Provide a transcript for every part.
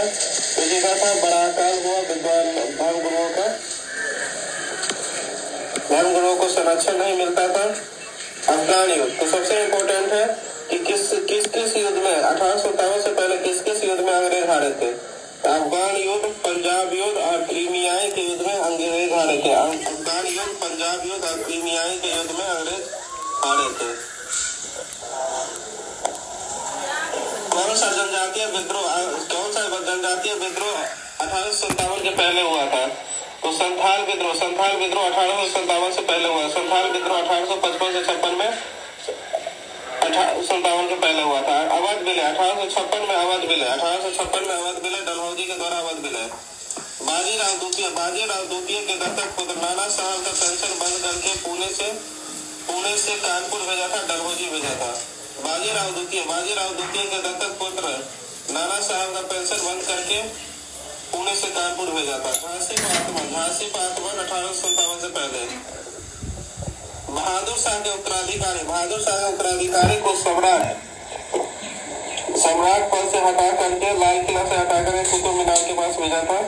था, तो लिखा था बड़ा अकाल हुआ विद्वान धर्मगुरुओं को संरक्षण नहीं मिलता था। अफगान युद्ध तो सबसे इम्पोर्टेंट है कि किस युद्ध में 1857 से पहले किस युद्ध में अंग्रेज हारे थे। अफगान युद्ध, पंजाब युद्ध और क्रीमियाई के युद्ध में अंग्रेज हारे थे। अफगान युद्ध, पंजाब युद्ध और क्रीमियाई के युद्ध में अंग्रेज हारे थे। कौन सा जनजातीय विद्रोह 1857 के पहले हुआ था? तो संथाल विद्रोह 1857 से पहले हुआ। संथाल विद्रोह 1855 से 56 में 57 के पहले हुआ था। अवध विलय 1856 में अवध विलय डलहौजी के द्वारा अवध विलय। बाजीराव द्वितीय के दत्तक पुत्र नाना साहब का पेंशन बंद करके पुणे से कानपुर भेजा था, डलहौजी भेजा था। बाजीराव द्वितीय के दत्तक पुत्र नाना साहब का पेंशन बंद करके पुणे से कानपुर भेजा था। झांसी का आगमन 1857 से पहले। बहादुर शाह के उत्तराधिकारी को सम्राट पद से हटा करके लाल किला से हटाकर कुतुब मीनार के पास भेजा था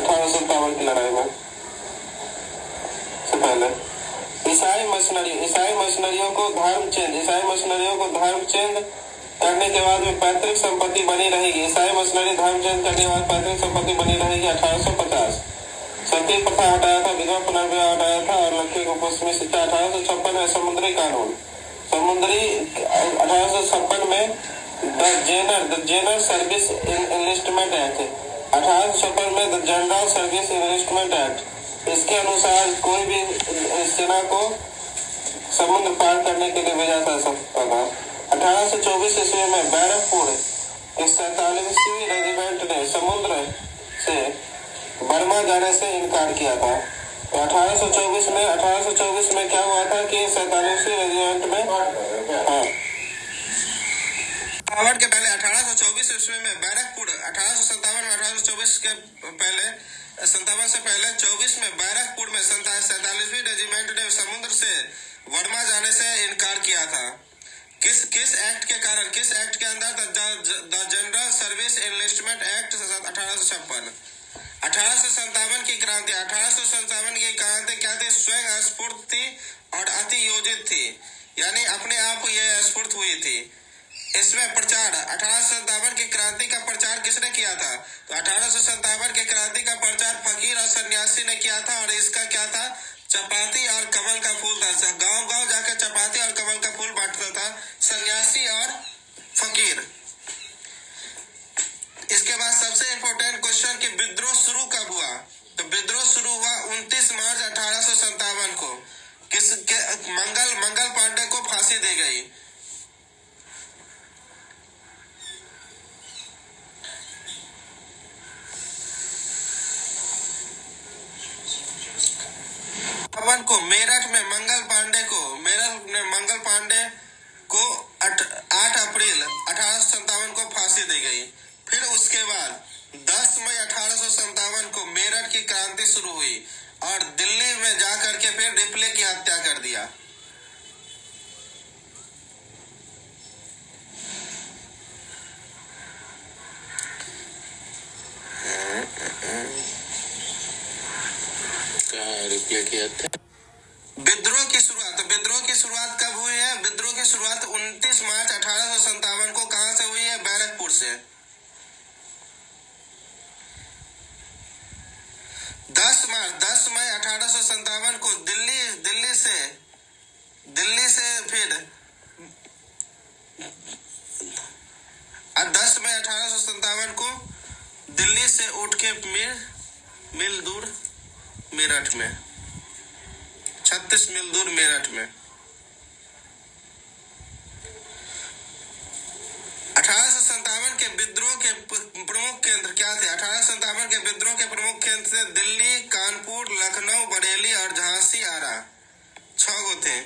1857 की लड़ाई में से पहले। ईसाई मशीनरियों को धर्म चेंज करने के बाद में पैतृक संपत्ति बनी रहेगी। ईसाई मशीनरी धर्म चेंज करने के बाद पैतृक संपत्ति बनी रहेगी। 1850 सती प्रथा हटाया था, विधवा पुनर्विवाह हटाया था और लड़के को पश्चिमी शिक्षा। 1856 में समुद्री कानून 1856 में the general service enlistment act 1856 में the general service enlistment act. इसके अनुसार कोई भी सेना को समुद्र पार करने के लिए भेजा जा सकता था। 1824 ईस्वी में बैरकपुर 47वीं रेजिमेंट ने समुद्र से बर्मा जाने से इनकार किया था। तो 1824 में क्या हुआ था कि 47वीं रेजिमेंट में के पहले 1824 ईस्वी में बैरकपुर 1857 के पहले 57 से पहले 24 में बैरकपुर में 47वीं रेजिमेंट ने समुद्र से बर्मा जाने से इनकार किया था। किस एक्ट के कारण, किस एक्ट के अंदर? The general service enlistment act 1856। 1857 की क्रांति क्या थी? स्वयं स्फूर्त थी और अति योजित थी, यानी अपने आप ये स्फूर्त हुई थी। इसमें प्रचार 1857 की क्रांति का प्रचार किसने किया था? तो 1857 की क्रांति का प्रचार फकीर और सन्यासी ने किया था और इसका क्या था? चपाती और कमल का फूल था। गांव जाकर चपाती और कमल का फूल बांटता था सन्यासी और फकीर। इसके बाद सबसे इम्पोर्टेंट क्वेश्चन कि विद्रोह शुरू कब हुआ? तो विद्रोह शुरू हुआ 29 मार्च 1857 को। मंगल पांडे को फांसी दी गई। मेरठ में मंगल पांडे को 8 अप्रैल 1857 को फांसी दी गई। फिर उसके बाद 10 मई 1857 को मेरठ की क्रांति शुरू हुई और दिल्ली में जाकर के फिर रिपले की हत्या कर दिया। रिपले की हत्या। विद्रोह की शुरुआत कब हुई है? विद्रोह की शुरुआत 29 मार्च 1857 को कहां से हुई है? बैरकपुर से। 10 मई 1857 को दिल्ली से फिर 10 मई 1857 को दिल्ली से उठ के मील दूर मेरठ में 36 मील दूर मेरठ में 1857 के विद्रोह के प्रमुख केंद्र क्या थे? 1857 के विद्रोह के प्रमुख केंद्र थे दिल्ली, कानपुर, लखनऊ, बरेली और झांसी, आरा। 6 गो थे।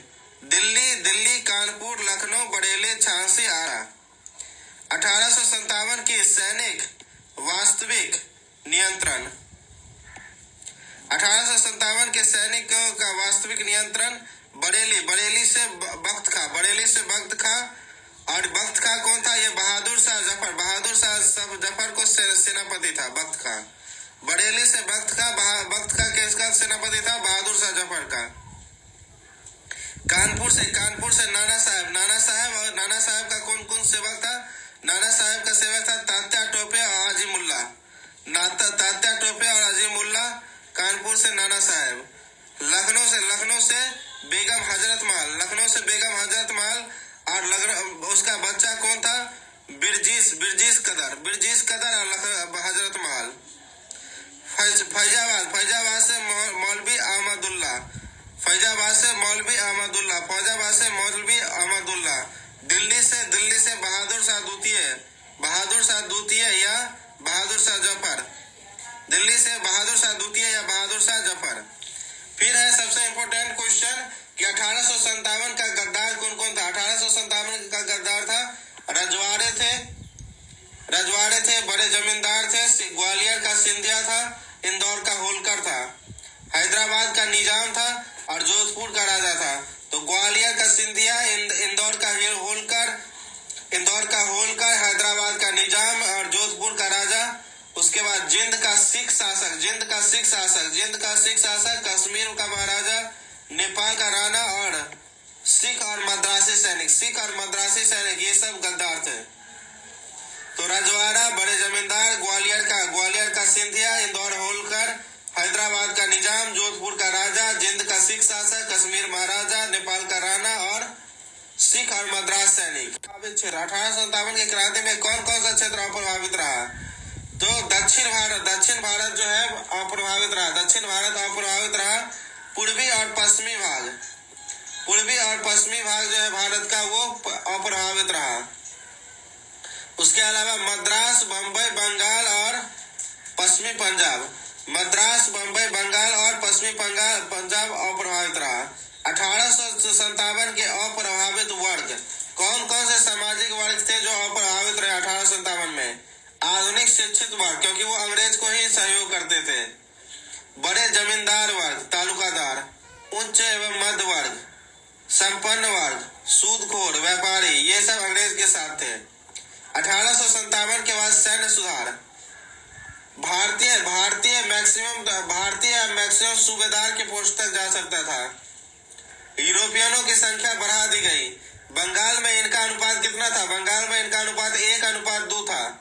दिल्ली, कानपुर, लखनऊ, बरेली, झांसी, आरा। 1857 की सैनिक वास्तविक नियंत्रण 1857 के सैनिकों का वास्तविक नियंत्रण बरेली से बख्त खां और बख्त खां कौन था? ये बहादुर शाह जफर, बहादुर शाह जफर को सेनापति था बख्त खां। बरेली से बख्त खां किसका सेनापति था? बहादुर शाह जफर का। कानपुर से नाना साहब और नाना साहब का कौन कौन सेवक था? नाना साहब का सेवक था तात्या टोपे और अजीमुल्ला। तात्या टोपे और अजीमुल्ला कानपुर से नाना साहब। लखनऊ से बेगम हजरत महल और उसका बच्चा कौन था? बिरजीस कदर और हजरत महल। फैजाबाद से मौलवी अहमदुल्ला। दिल्ली से बहादुर शाह द्वितीय या बहादुर शाह जफर। दिल्ली से बहादुर शाह द्वितीय या बहादुर शाह जफर। फिर है सबसे इम्पोर्टेंट क्वेश्चन कि 1857 का गद्दार कौन कौन था? 1857 का गद्दार था रजवाड़े थे, बड़े जमींदार थे, ग्वालियर का सिंधिया था, इंदौर का होलकर था, हैदराबाद का निजाम था और जोधपुर का राजा था। तो ग्वालियर का सिंधिया, इंदौर का होलकर, हैदराबाद का निजाम और जोधपुर का राजा। उसके बाद जिंद का सिख शासक, कश्मीर का महाराजा, नेपाल का राणा और सिख और मद्रासी सैनिक ये सब गद्दार थे। तो रजवाड़ा, बड़े जमींदार, ग्वालियर का सिंधिया, इंदौर होलकर, हैदराबाद का निजाम, जोधपुर का राजा, जिंद का सिख शासक, कश्मीर महाराजा, नेपाल का राणा और सिख और मद्रास सैनिक। 1857 के क्रांति में कौन कौन सा क्षेत्र अप्रभावित रहा? तो दक्षिण भारत जो है अप्रभावित रहा। पूर्वी और पश्चिमी भाग जो है भारत का वो अप्रभावित रहा। उसके अलावा मद्रास, बम्बई, बंगाल और पश्चिमी पंजाब अप्रभावित रहा। 1857 के अप्रभावित वर्ग कौन कौन से सामाजिक वर्ग थे जो अप्रभावित रहे 1857 में? आधुनिक शिक्षित वर्ग, क्योंकि वो अंग्रेज को ही सहयोग करते थे। बड़े जमींदार वर्ग, तालुकादार, उच्च एवं मध्य वर्ग, संपन्न वर्ग, सूदखोर, व्यापारी, ये सब अंग्रेज के साथ थे। 1857 के बाद सैन्य सुधार। भारतीय मैक्सिमम सूबेदार के पोस्ट तक जा सकता था। यूरोपियनों की संख्या बढ़ा दी गई। बंगाल में इनका अनुपात कितना था? बंगाल में इनका अनुपात 1:2 था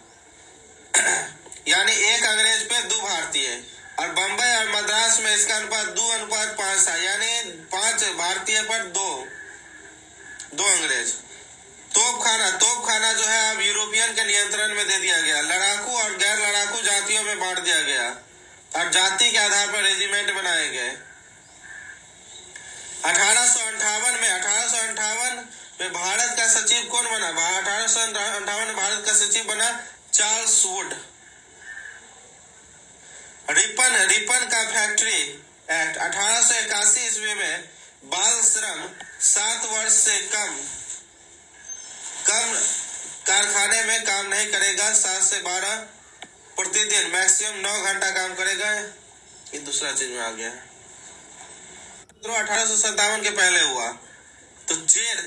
यानी 1 अंग्रेज पे 2 भारतीय। और बम्बई और मद्रास में इसका अनुपात 2:5 था यानी 5 भारतीय पर 2 अंग्रेज। तोपखाना जो है अब यूरोपियन के नियंत्रण में दे दिया गया। लड़ाकू और गैर लड़ाकू जातियों में बांट दिया गया और जाति के आधार पर रेजिमेंट बनाए गए। 1858 में भारत का सचिव कौन बना? 1858 में भारत का सचिव बना चार्ल्स वुड। रिपन का फैक्ट्री एक्ट 1881 ईस्वी में बाल श्रम 7 वर्ष से कम कारखाने में काम नहीं करेगा। 7 से 12 प्रतिदिन, मैक्सिमम 9 घंटा काम करेगा। ये दूसरा चीज में आ गया। 1857 के पहले हुआ तो चेर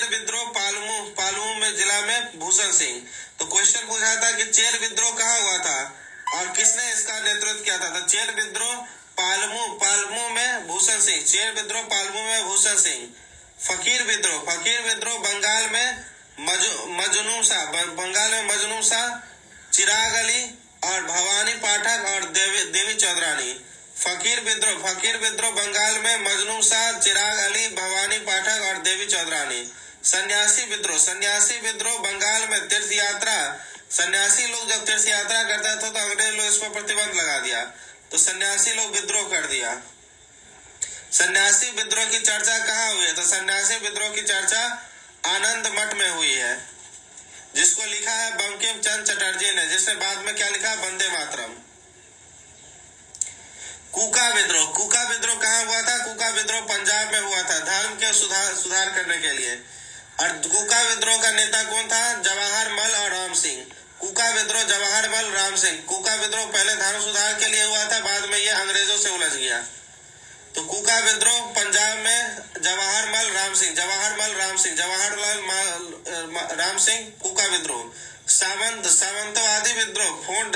विद्रोह पालमू में जिला में भूषण सिंह। तो क्वेश्चन पूछा था कि चेर विद्रोह कहाँ हुआ था और किसने इसका नेतृत्व किया था? तो चेर विद्रोह पालमू में भूषण सिंह। चेर विद्रोह पालमू में भूषण सिंह। फकीर विद्रोह बंगाल में मजनू शाह, चिराग अली और भवानी पाठक और देवी चौधरानी। फकीर विद्रोह बंगाल में मजनू शाह, चिराग अली, भवानी पाठक और देवी चौधरानी। सन्यासी विद्रोह बंगाल में तीर्थ यात्रा। सन्यासी लोग जब तीर्थ यात्रा करते थे तो अंग्रेज लोग इस पर प्रतिबंध लगा दिया, तो सन्यासी लोग विद्रोह कर दिया। सन्यासी विद्रोह की चर्चा कहाँ हुई है? तो सन्यासी विद्रोह की चर्चा आनंद मठ में हुई है, जिसको लिखा है बंकिम चंद्र चटर्जी ने, जिसने बाद में क्या लिखा? वंदे मातरम। कूका विद्रोह कहाँ हुआ था? कूका विद्रोह पंजाब में हुआ था, धर्म के सुधार करने के लिए। और कूका विद्रोह का नेता कौन था? जवाहरमल और राम सिंह। कूका विद्रोह जवाहरमल, राम सिंह। कूका विद्रोह पहले धर्म सुधार के लिए हुआ था, बाद में ये अंग्रेजों से उलझ गया। तो कूका विद्रोह पंजाब में जवाहरलाल राम सिंह कूका विद्रोह। सामंतवादी विद्रोह फोर्ट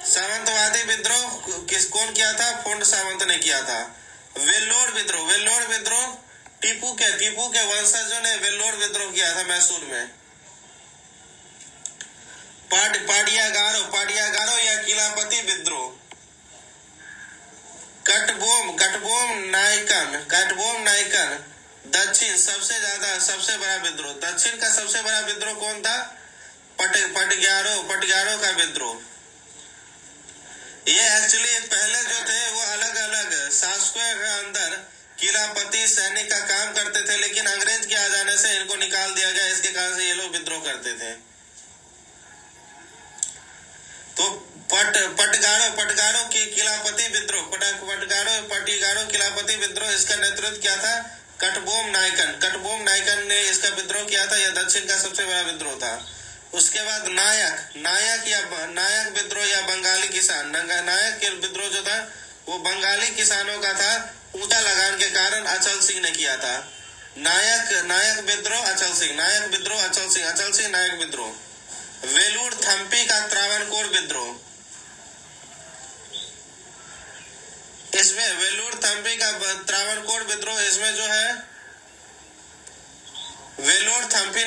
सामंतवादी विद्रोह कौन किया था? फोर्ट सामंत ने किया था। वेल्लोर विद्रोह टीपू के वंशजों ने वेल्लोर विद्रोह किया था मैसूर में। पाडियागारो या किलापति विद्रोह। कटबोम नायकन दक्षिण सबसे बड़ा विद्रोह। दक्षिण का सबसे बड़ा विद्रोह कौन था? पटियारो का विद्रोह। ये एक्चुअली पहले जो थे वो अलग अलग शासकों के अंदर किलापति सैनिक का काम करते थे, लेकिन अंग्रेज के आ जाने से इनको निकाल दिया गया। इसके कारण से ये लोग विद्रोह करते थे। तो पटगारो की किलापति विद्रोह पटिगारो किलापति विद्रोह, इसका नेतृत्व किया था कटबोम नायकन ने इसका विद्रोह किया था। यह दक्षिण का सबसे बड़ा विद्रोह था। उसके बाद नायक विद्रोह या बंगाली किसान। नायक के विद्रोह जो था वो बंगाली किसानों का था। ऊंचा लगान के कारण अचल सिंह ने किया था। नायक विद्रोह अचल सिंह नायक विद्रोह। वेलूर थम्पी का त्रावणकोर विद्रोह। इसमें वेलूर थम्पी का त्रावणकोर विद्रोह, इसमें जो है वेलोर थम्पी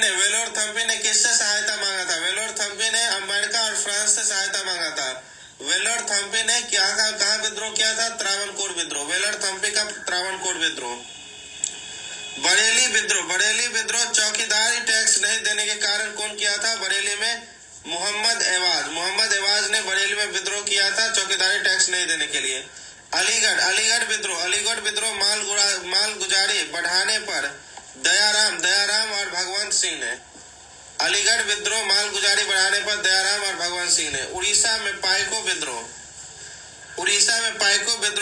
ने किससे सहायता मांगा था? वेलोर थम्पी ने अमेरिका और फ्रांस से सहायता मांगा था। वेलोर थम्पी ने कहाँ विद्रोह किया था? त्रावणकोर विद्रोह। वेलोर थम्पी का त्रावणकोर विद्रोह। बरेली विद्रोह चौकीदारी टैक्स नहीं देने के कारण कौन किया था? बरेली में मोहम्मद एवाज ने बरेली में विद्रोह किया था चौकीदारी टैक्स नहीं देने के लिए। अलीगढ़ विद्रोह माल गुजारी बढ़ाने पर दयाराम और भगवंत सिंह ने। अलीगढ़ विद्रोह माल गुजारी बढ़ाने पर दयाराम और भगवंत सिंह ने। उड़ीसा में पाइको विद्रोह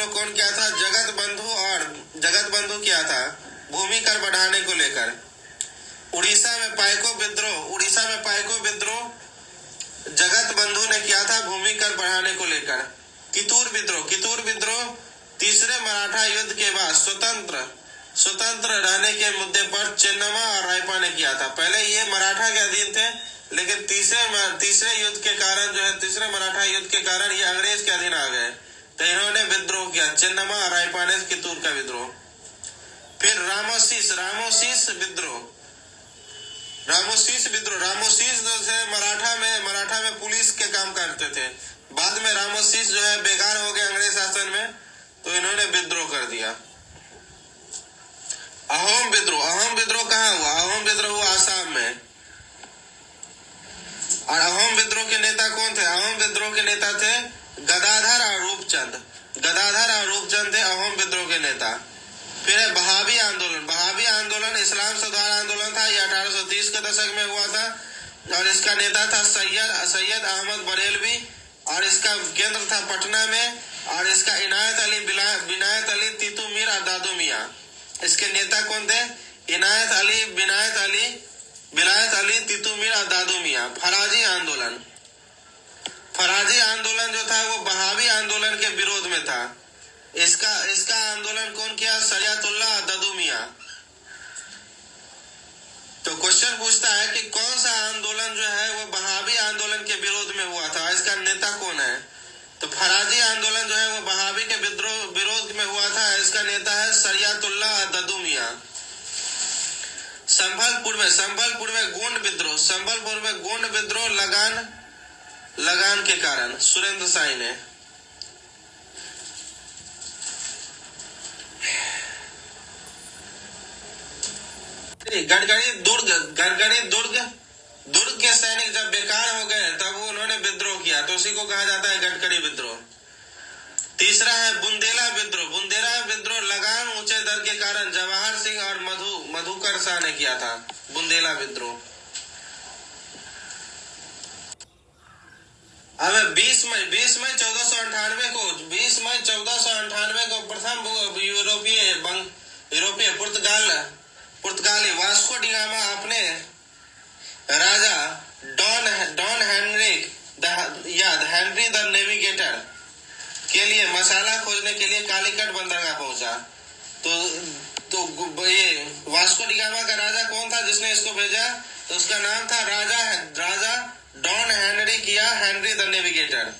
कौन किया था? जगत बंधु किया था भूमि कर बढ़ाने को लेकर। उड़ीसा में पाइको विद्रोह जगत बंधु ने किया था भूमि कर बढ़ाने को लेकर। कितूर विद्रोह तीसरे मराठा युद्ध के बाद स्वतंत्र रहने के मुद्दे पर चेन्नम्मा और रायप्पा ने किया था। पहले ये मराठा के अधीन थे, लेकिन तीसरे युद्ध के कारण जो है तीसरे मराठा युद्ध के कारण ये अंग्रेज के अधीन आ गए, तो इन्होंने विद्रोह किया। चेन्नम्मा और रायप्पा ने कितूर का विद्रोह। फिर रामोशीस जो है मराठा में पुलिस के काम करते थे। बाद में रामोशीस जो है बेकार हो गए अंग्रेज शासन में, तो इन्होंने विद्रोह कर दिया। अहोम विद्रोह कहाँ हुआ? अहोम विद्रोह हुआ आसाम में। और अहोम विद्रोह के नेता कौन थे? अहोम विद्रोह के नेता थे गदाधर और रूपचंद थे अहोम विद्रोह के नेता। फिर है बहावी आंदोलन इस्लाम सुधार आंदोलन था। यह 1830 के दशक में हुआ था और इसका नेता था सैयद अहमद बरेलवी और इसका केंद्र था पटना में। और इसका इनायत अली तीतू मीर और दादू मियाँ इसके नेता कौन थे? इनायत अली तीतू मीर और दादू मियाँ। फराजी आंदोलन जो था वो बहावी आंदोलन के विरोध में था। इसका आंदोलन कौन किया? शरियतुल्लाह और दादू मियाँ। तो क्वेश्चन पूछता है कि कौन सा आंदोलन जो है वो बहावी आंदोलन के विरोध में हुआ था, इसका नेता कौन है? तो फराजी आंदोलन जो है वो बहावी के विरोध में हुआ था, इसका नेता है शरियतुल्लाह और दादू मियाँ। संभलपुर में गोंड विद्रोह लगान के कारण सुरेंद्र शाही ने। गड़गड़ी दुर्ग के सैनिक जब बेकार हो गए तब उन्होंने विद्रोह किया, तो उसी को कहा जाता है गड़गड़ी विद्रोह। तीसरा है बुंदेला विद्रोह लगान ऊंचे दर के कारण जवाहर सिंह और मधुकर शाह ने किया था बुंदेला विद्रोह। अब 20 मई 1498 को प्रथम यूरोपीय पुर्तगाली वास्को डी गामा अपने राजा डॉन हेनरी द नेविगेटर के लिए मसाला खोजने के लिए कालीकट बंदरगाह पहुंचा। वास्को डी गामा का राजा कौन था जिसने इसको भेजा? तो उसका नाम था राजा डॉन हेनरी किया, हेनरी द नेविगेटर।